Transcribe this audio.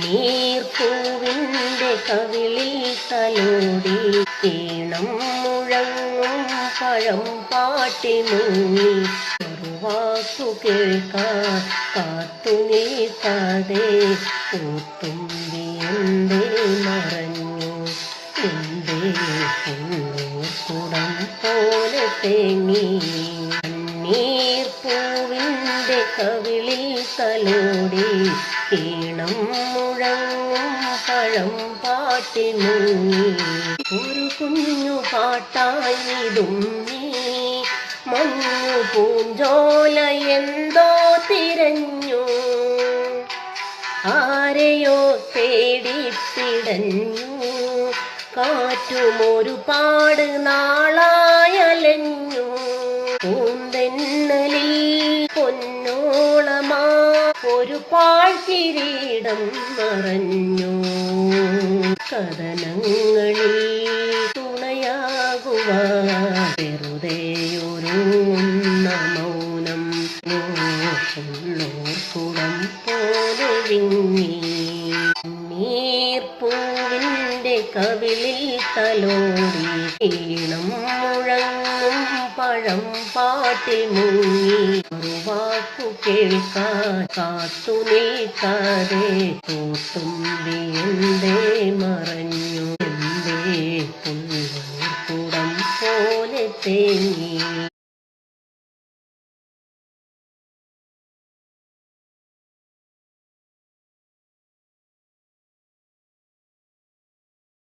നീർപ്പൂവിൻ്റെ കവിളിൽ തലോടി ഈണം മുഴങ്ങും പഴം പാട്ടിൽ മുങ്ങി വാക്കു കേൾക്കാൻ കാത്തു നിൽക്കാതെ പൂത്തുമ്പി എന്തേ മറഞ്ഞു എന്തേ കുടം പോലെ തേങ്ങി നീർപ്പൂവിൻ്റെ കവിളിൽ തലോടി ഈണം മുഴങ്ങും പഴം പാട്ടിൽ മുങ്ങി ഒരു കുഞ്ഞു പാട്ടായി തുമ്മി മഞ്ഞു പൂഞ്ചോല എന്തോ തിരഞ്ഞു ആരെയോ തേടിത്തിടഞ്ഞു കാറ്റുമൊരുപാട് നാളായലഞ്ഞു പൂന്തെന്നലിൽ പൊന്നോളമാ ഒരു പാഴ്കിരീടം മറഞ്ഞു കഥനങ്ങളിൽ തുണയാകുവാൻ വെറുതെയൊരുന്ന മൗനം കുടം പോലെ വിങ്ങി നീർപ്പൂവിൻ്റെ കവിളിൽ തലോടി ഈണം മുഴങ്ങും പഴം പാട്ടിൽ മുങ്ങി ഒരു വാക്കു കേൾക്കാൻ കാത്തു നിൽക്കാതെ പൂത്തുമ്പി എന്തേ മറഞ്ഞു എന്തേ കുടം പോലെ തേങ്ങി.